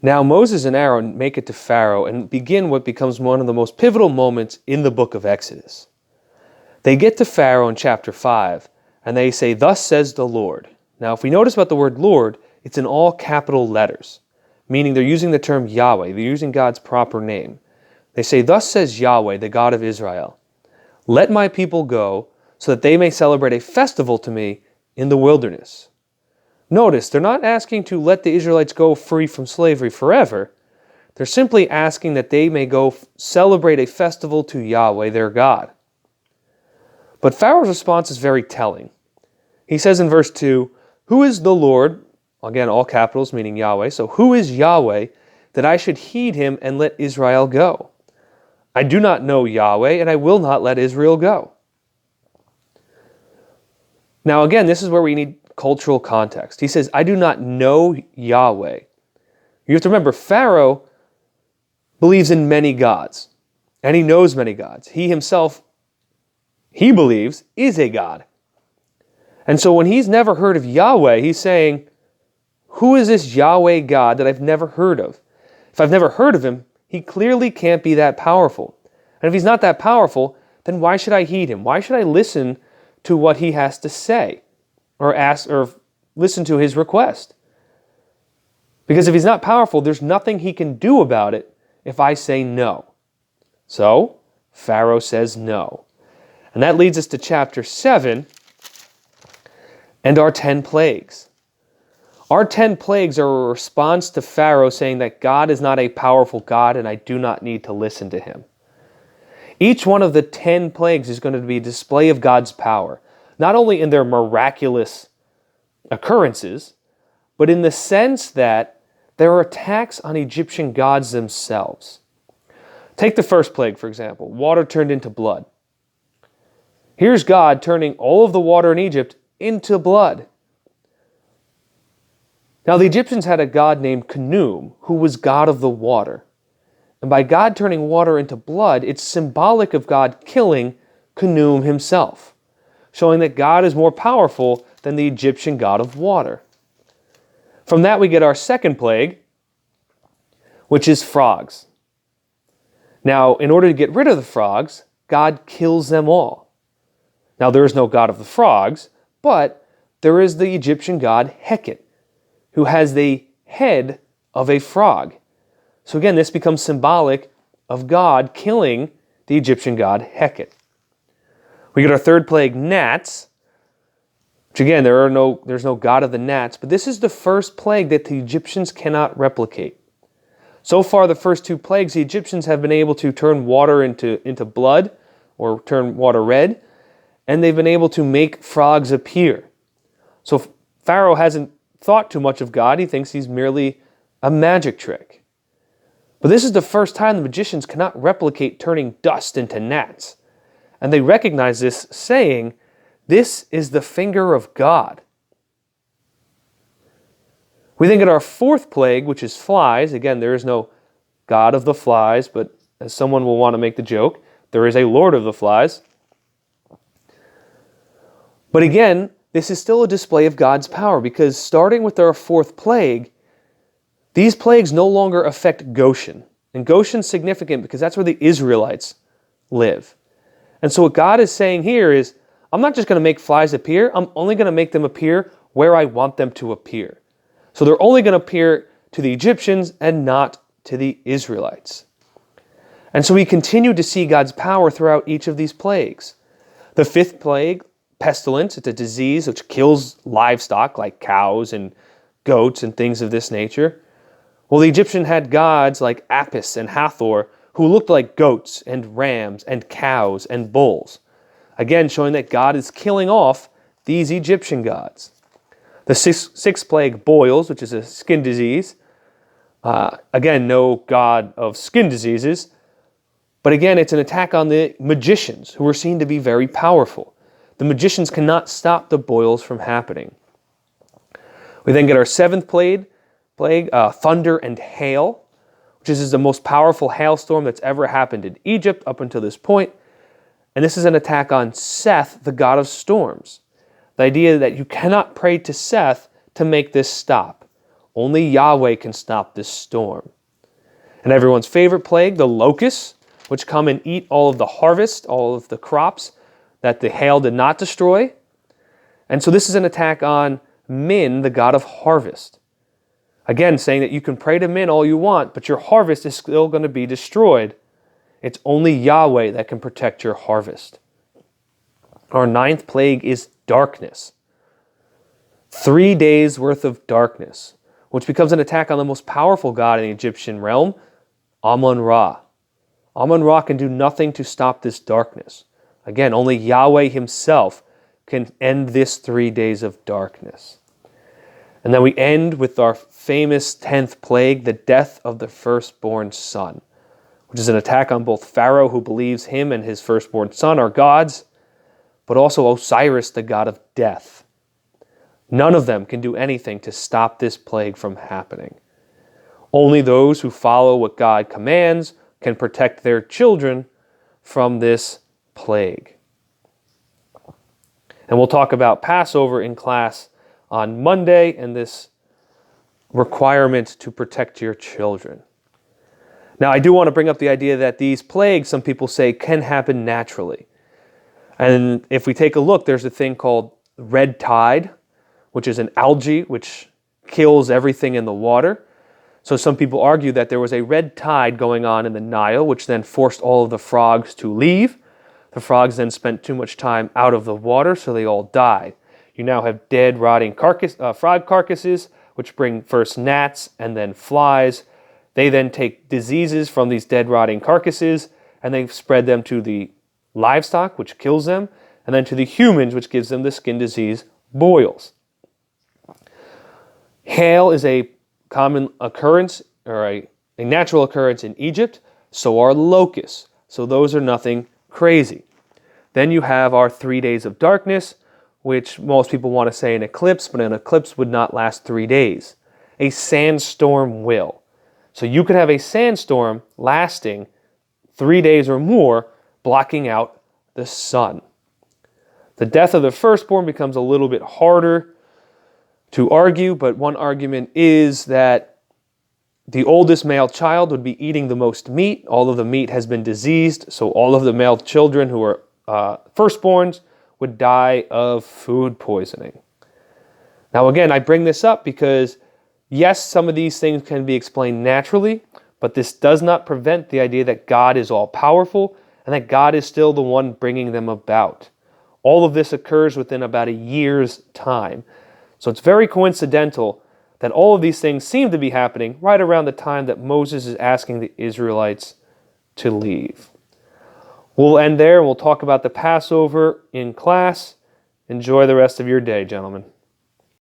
Now Moses and Aaron make it to Pharaoh and begin what becomes one of the most pivotal moments in the book of Exodus. They get to Pharaoh in chapter 5, and they say, "Thus says the Lord." Now, if we notice about the word Lord, it's in all capital letters, meaning they're using the term Yahweh. They're using God's proper name. They say, "Thus says Yahweh, the God of Israel, let my people go so that they may celebrate a festival to me in the wilderness." Notice, they're not asking to let the Israelites go free from slavery forever. They're simply asking that they may go celebrate a festival to Yahweh, their God. But Pharaoh's response is very telling. He says in verse 2, "Who is the Lord?" Again, all capitals, meaning Yahweh. So, "Who is Yahweh that I should heed him and let Israel go? I do not know Yahweh, and I will not let Israel go." Now again, this is where we need cultural context. He says, "I do not know Yahweh." You have to remember, Pharaoh believes in many gods, and he knows many gods. He himself, he believes, is a god. And so when he's never heard of Yahweh, he's saying, who is this Yahweh God that I've never heard of? If I've never heard of him, he clearly can't be that powerful. And if he's not that powerful, then why should I heed him? Why should I listen to what he has to say or ask or listen to his request? Because if he's not powerful, there's nothing he can do about it if I say no. So, Pharaoh says no. And that leads us to chapter 7 and our 10 plagues. Our 10 plagues are a response to Pharaoh saying that God is not a powerful God and I do not need to listen to him. Each one of the 10 plagues is going to be a display of God's power, not only in their miraculous occurrences, but in the sense that there are attacks on Egyptian gods themselves. Take the first plague, for example, water turned into blood. Here's God turning all of the water in Egypt into blood. Now the Egyptians had a god named Khnum, who was god of the water. And by God turning water into blood, it's symbolic of God killing Khnum himself, showing that God is more powerful than the Egyptian god of water. From that we get our second plague, which is frogs. Now, in order to get rid of the frogs, God kills them all. Now, there is no god of the frogs, but there is the Egyptian god Heket, who has the head of a frog. So again, this becomes symbolic of God killing the Egyptian god Heket. We get our third plague, gnats, which again, there's no god of the gnats, but this is the first plague that the Egyptians cannot replicate. So far, the first two plagues, the Egyptians have been able to turn water into blood, or turn water red, and they've been able to make frogs appear. So Pharaoh hasn't thought too much of God. He thinks he's merely a magic trick. But this is the first time the magicians cannot replicate turning dust into gnats. And they recognize this, saying, "This is the finger of God." We then get our fourth plague, which is flies. Again, there is no god of the flies, but as someone will want to make the joke, there is a lord of the flies. But again, this is still a display of God's power, because starting with our fourth plague, these plagues no longer affect Goshen. And Goshen's significant because that's where the Israelites live. And so what God is saying here is, I'm not just going to make flies appear, I'm only going to make them appear where I want them to appear. So they're only going to appear to the Egyptians and not to the Israelites. And so we continue to see God's power throughout each of these plagues. The fifth plague, pestilence, it's a disease which kills livestock like cows and goats and things of this nature. Well, the Egyptian had gods like Apis and Hathor who looked like goats and rams and cows and bulls. Again, showing that God is killing off these Egyptian gods. The sixth plague, boils, which is a skin disease. Again, no god of skin diseases. But again, it's an attack on the magicians who are seen to be very powerful. The magicians cannot stop the boils from happening. We then get our seventh plague, thunder and hail, which is the most powerful hailstorm that's ever happened in Egypt up until this point. And this is an attack on Seth, the god of storms. The idea that you cannot pray to Seth to make this stop. Only Yahweh can stop this storm. And everyone's favorite plague, the locusts, which come and eat all of the harvest, all of the crops that the hail did not destroy. And so this is an attack on Min, the god of harvest. Again, saying that you can pray to Min all you want, but your harvest is still going to be destroyed. It's only Yahweh that can protect your harvest. Our ninth plague is darkness. 3 days worth of darkness, which becomes an attack on the most powerful god in the Egyptian realm, Amun-Ra. Amun-Ra can do nothing to stop this darkness. Again, only Yahweh himself can end this 3 days of darkness. And then we end with our famous 10th plague, the death of the firstborn son, which is an attack on both Pharaoh, who believes him and his firstborn son are gods, but also Osiris, the god of death. None of them can do anything to stop this plague from happening. Only those who follow what God commands can protect their children from this plague. And we'll talk about Passover in class on Monday and this requirement to protect your children. Now, I do want to bring up the idea that these plagues, some people say, can happen naturally. And if we take a look, there's a thing called red tide, which is an algae which kills everything in the water. So some people argue that there was a red tide going on in the Nile, which then forced all of the frogs to leave. The frogs then spent too much time out of the water, so they all died. You now have dead, rotting frog carcasses, which bring first gnats and then flies. They then take diseases from these dead, rotting carcasses, and they spread them to the livestock, which kills them, and then to the humans, which gives them the skin disease, boils. Hail is a common occurrence, or a natural occurrence in Egypt. So are locusts. So those are nothing crazy. Then you have our 3 days of darkness, which most people want to say an eclipse, but an eclipse would not last 3 days. A sandstorm will. So you could have a sandstorm lasting 3 days or more, blocking out the sun. The death of the firstborn becomes a little bit harder to argue, but one argument is that the oldest male child would be eating the most meat. All of the meat has been diseased, so all of the male children who are firstborns would die of food poisoning. Now again, I bring this up because yes, some of these things can be explained naturally, but this does not prevent the idea that God is all-powerful and that God is still the one bringing them about. All of this occurs within about a year's time. So it's very coincidental that all of these things seem to be happening right around the time that Moses is asking the Israelites to leave. We'll end there and we'll talk about the Passover in class. Enjoy the rest of your day, gentlemen.